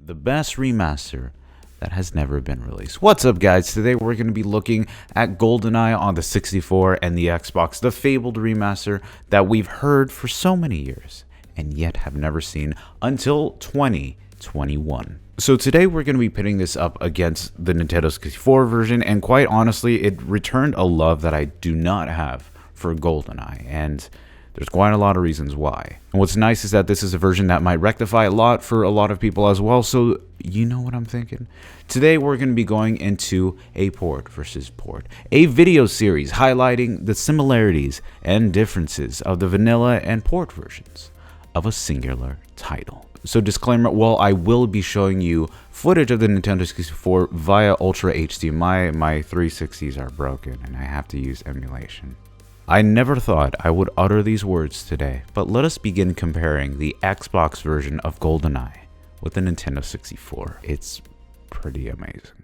the best remaster that has never been released. What's up, guys? Today we're going to be looking at Goldeneye on the 64 and the Xbox, the fabled remaster that we've heard for so many years and yet have never seen until 2021. So today we're going to be pitting this up against the Nintendo 64 version, and quite honestly, it returned a love that I do not have for Goldeneye, and there's quite a lot of reasons why. And what's nice is that this is a version that might rectify a lot for a lot of people as well, so you know what I'm thinking. Today we're going to be going into a port versus port, a video series highlighting the similarities and differences of the vanilla and port versions of a singular title. So disclaimer, while I will be showing you footage of the Nintendo 64 via UltraHDMI, my 360s are broken and I have to use emulation. I never thought I would utter these words today, but let us begin comparing the Xbox version of Goldeneye with the Nintendo 64. It's pretty amazing.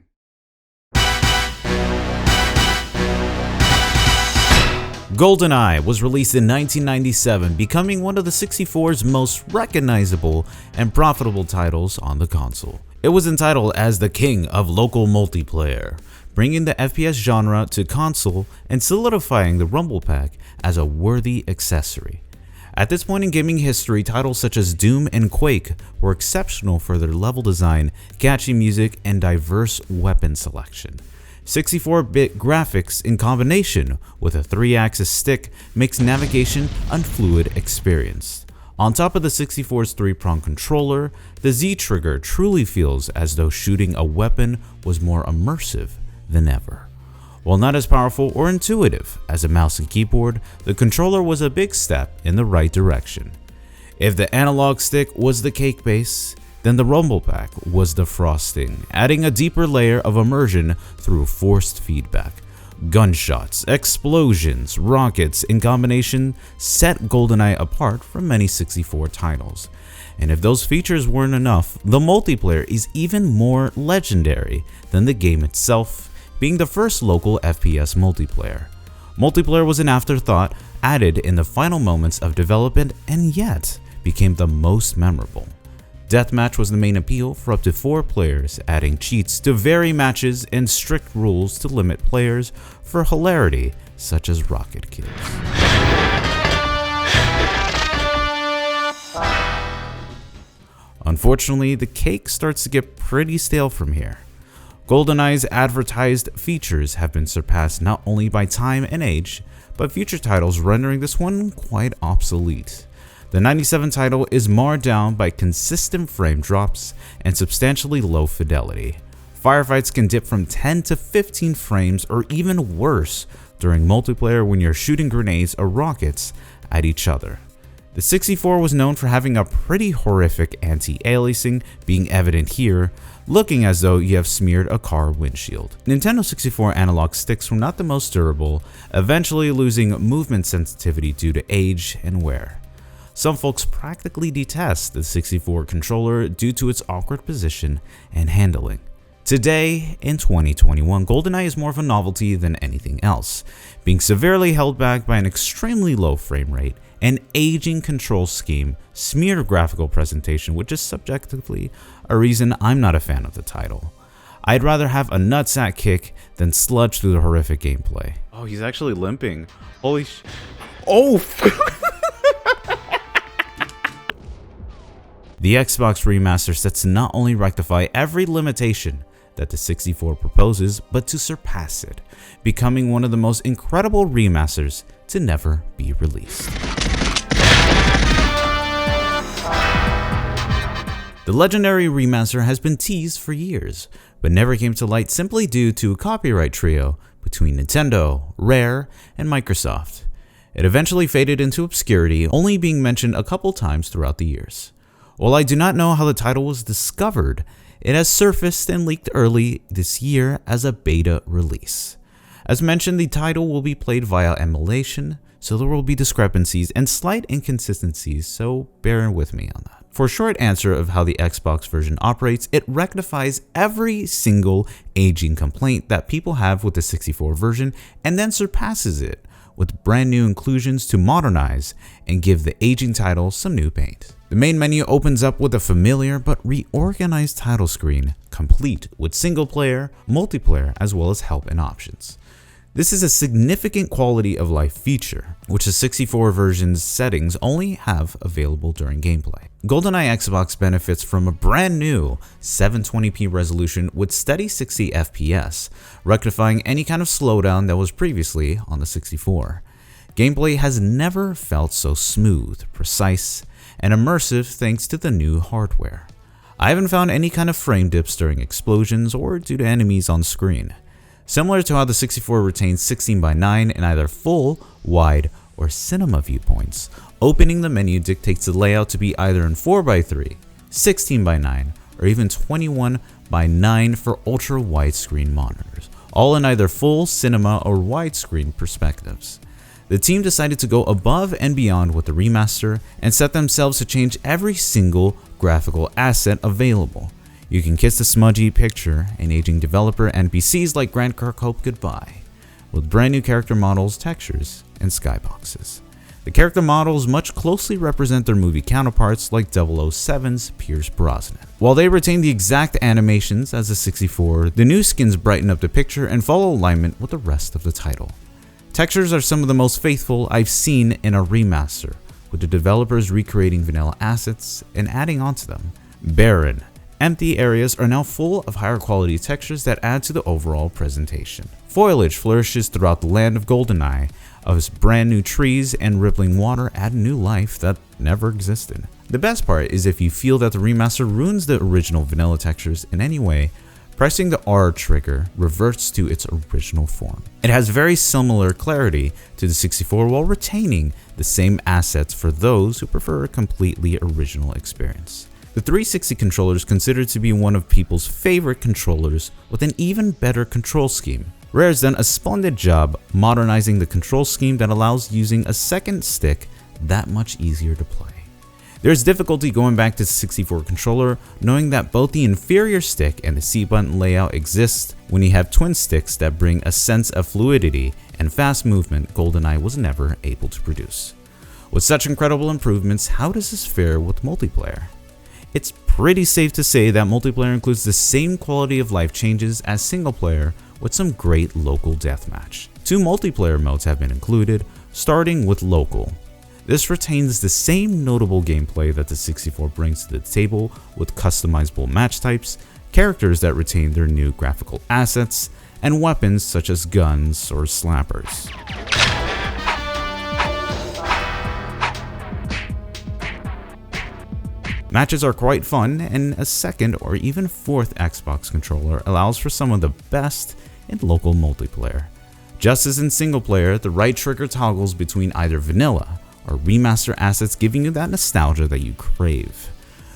Goldeneye was released in 1997, becoming one of the 64's most recognizable and profitable titles on the console. It was entitled as the king of local multiplayer, bringing the FPS genre to console and solidifying the Rumble Pack as a worthy accessory. At this point in gaming history, titles such as Doom and Quake were exceptional for their level design, catchy music, and diverse weapon selection. 64-bit graphics in combination with a 3-axis stick makes navigation a fluid experience. On top of the 64's 3-prong controller, the Z-trigger truly feels as though shooting a weapon was more immersive than ever. While not as powerful or intuitive as a mouse and keyboard, the controller was a big step in the right direction. If the analog stick was the cake base, then the Rumble Pack was the frosting, adding a deeper layer of immersion through forced feedback. Gunshots, explosions, rockets in combination set Goldeneye apart from many 64 titles. And if those features weren't enough, the multiplayer is even more legendary than the game itself, being the first local FPS multiplayer. Multiplayer was an afterthought added in the final moments of development and yet became the most memorable. Deathmatch was the main appeal for up to 4 players, adding cheats to vary matches and strict rules to limit players for hilarity such as rocket kills. Unfortunately, the cake starts to get pretty stale from here. Goldeneye's advertised features have been surpassed not only by time and age, but future titles rendering this one quite obsolete. The 97 title is marred down by consistent frame drops and substantially low fidelity. Firefights can dip from 10 to 15 frames or even worse during multiplayer when you're shooting grenades or rockets at each other. The 64 was known for having a pretty horrific anti-aliasing, being evident here, looking as though you have smeared a car windshield. Nintendo 64 analog sticks were not the most durable, eventually losing movement sensitivity due to age and wear. Some folks practically detest the 64 controller due to its awkward position and handling. Today, in 2021, Goldeneye is more of a novelty than anything else, being severely held back by an extremely low frame rate, an aging control scheme, smeared graphical presentation, which is subjectively a reason I'm not a fan of the title. I'd rather have a nutsack kick than sludge through the horrific gameplay. Oh, he's actually limping. Holy sh... Oh! The Xbox remaster sets to not only rectify every limitation that the 64 proposes, but to surpass it, becoming one of the most incredible remasters to never be released. The legendary remaster has been teased for years, but never came to light simply due to a copyright trio between Nintendo, Rare, and Microsoft. It eventually faded into obscurity, only being mentioned a couple times throughout the years. While I do not know how the title was discovered, it has surfaced and leaked early this year as a beta release. As mentioned, the title will be played via emulation, so there will be discrepancies and slight inconsistencies, so bear with me on that. For a short answer of how the Xbox version operates, it rectifies every single aging complaint that people have with the 64 version and then surpasses it with brand new inclusions to modernize and give the aging title some new paint. The main menu opens up with a familiar but reorganized title screen, complete with single player, multiplayer, as well as help and options. This is a significant quality of life feature, which the 64 version's settings only have available during gameplay. Goldeneye Xbox benefits from a brand new 720p resolution with steady 60 FPS, rectifying any kind of slowdown that was previously on the 64. Gameplay has never felt so smooth, precise, and immersive thanks to the new hardware. I haven't found any kind of frame dips during explosions or due to enemies on screen. Similar to how the 64 retains 16:9 in either full, wide, or cinema viewpoints, opening the menu dictates the layout to be either in 4:3, 16:9, or even 21:9 for ultra widescreen monitors, all in either full, cinema, or widescreen perspectives. The team decided to go above and beyond with the remaster and set themselves to change every single graphical asset available. You can kiss the smudgy picture and aging developer NPCs like Grant Kirkhope goodbye, with brand new character models, textures, and skyboxes. The character models much closely represent their movie counterparts like 007's Pierce Brosnan. While they retain the exact animations as the 64, the new skins brighten up the picture and follow alignment with the rest of the title. Textures are some of the most faithful I've seen in a remaster, with the developers recreating vanilla assets and adding onto them. Barren, empty areas are now full of higher quality textures that add to the overall presentation. Foliage flourishes throughout the land of Goldeneye, as brand new trees and rippling water add new life that never existed. The best part is if you feel that the remaster ruins the original vanilla textures in any way, pressing the R trigger reverts to its original form. It has very similar clarity to the 64 while retaining the same assets for those who prefer a completely original experience. The 360 controller is considered to be one of people's favorite controllers with an even better control scheme. Rare has done a splendid job modernizing the control scheme that allows using a second stick that much easier to play. There's difficulty going back to the 64 controller, knowing that both the inferior stick and the C button layout exist when you have twin sticks that bring a sense of fluidity and fast movement Goldeneye was never able to produce. With such incredible improvements, how does this fare with multiplayer? It's pretty safe to say that multiplayer includes the same quality of life changes as single player with some great local deathmatch. 2 multiplayer modes have been included, starting with local. This retains the same notable gameplay that the 64 brings to the table with customizable match types, characters that retain their new graphical assets, and weapons such as guns or slappers. Matches are quite fun, and a second or even fourth Xbox controller allows for some of the best in local multiplayer. Just as in single player, the right trigger toggles between either vanilla or remaster assets, giving you that nostalgia that you crave.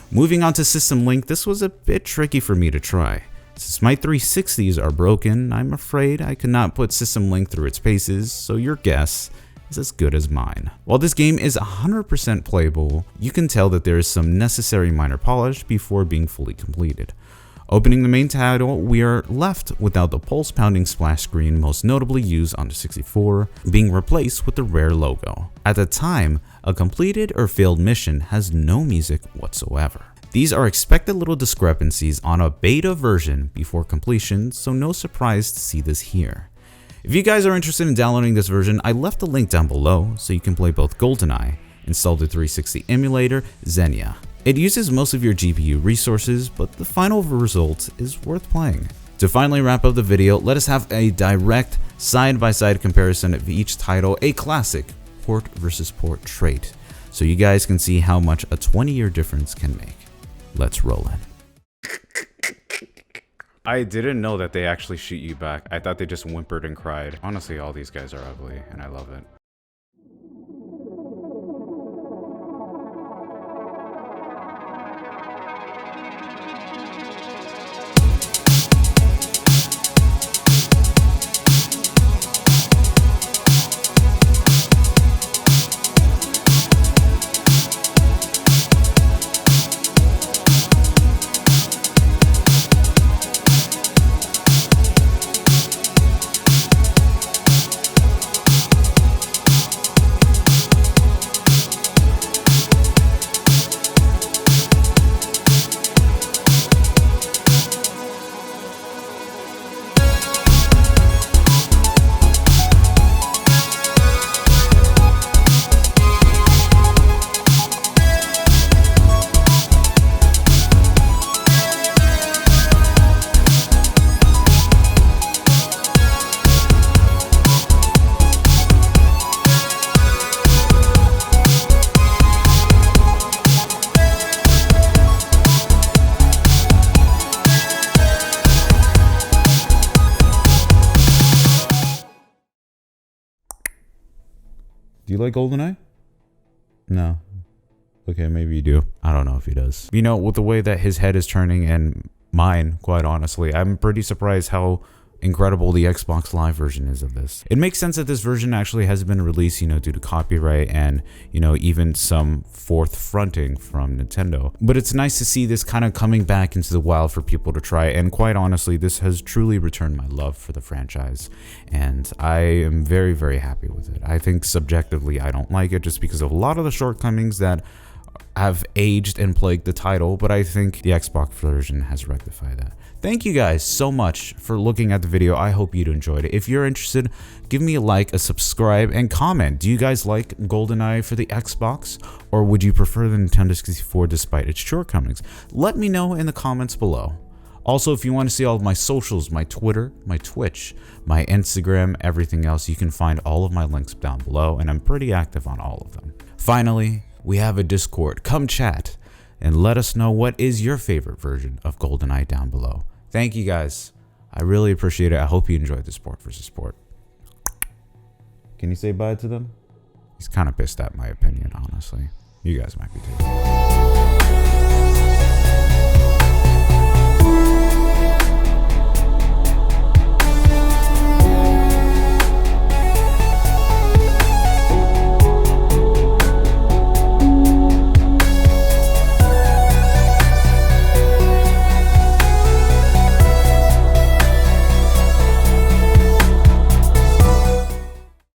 Moving on to System Link, this was a bit tricky for me to try. Since my 360s are broken, I'm afraid I could not put System Link through its paces, so your guess is as good as mine. While this game is 100% playable, you can tell that there is some necessary minor polish before being fully completed. Opening the main title, we are left without the pulse-pounding splash screen most notably used on the 64, being replaced with the Rare logo. At the time, a completed or failed mission has no music whatsoever. These are expected little discrepancies on a beta version before completion, so no surprise to see this here. If you guys are interested in downloading this version, I left a link down below so you can play both Goldeneye, install the 360 emulator, Xenia. It uses most of your GPU resources, but the final result is worth playing. To finally wrap up the video, let us have a direct side-by-side comparison of each title, a classic port versus port trait, so you guys can see how much a 20-year difference can make. Let's roll in. I didn't know that they actually shoot you back. I thought they just whimpered and cried. Honestly, all these guys are ugly, and I love it. you like Goldeneye? No. Okay, maybe you do. I don't know if he does. You know, with the way that his head is turning and mine, quite honestly, I'm pretty surprised how incredible the Xbox Live version is of this. It makes sense that this version actually has been released, you know, due to copyright and, you know, even some fourth fronting from Nintendo. But it's nice to see this kind of coming back into the wild for people to try, and quite honestly, this has truly returned my love for the franchise, and I am very, very happy with it. I think subjectively I don't like it just because of a lot of the shortcomings that have aged and plagued the title, but I think the Xbox version has rectified that. Thank you guys so much for looking at the video. I hope you enjoyed it. If you're interested, give me a like, a subscribe, and comment. Do you guys like GoldenEye for the Xbox, or would you prefer the Nintendo 64 despite its shortcomings? Let me know in the comments below. Also, if you want to see all of my socials, my Twitter, my Twitch, my Instagram, everything else, you can find all of my links down below, and I'm pretty active on all of them. Finally, we have a Discord. Come chat and let us know what is your favorite version of GoldenEye down below. Thank you guys. I really appreciate it. I hope you enjoyed the Sport vs. Sport. Can you say bye to them? He's kind of pissed at my opinion, honestly. You guys might be too.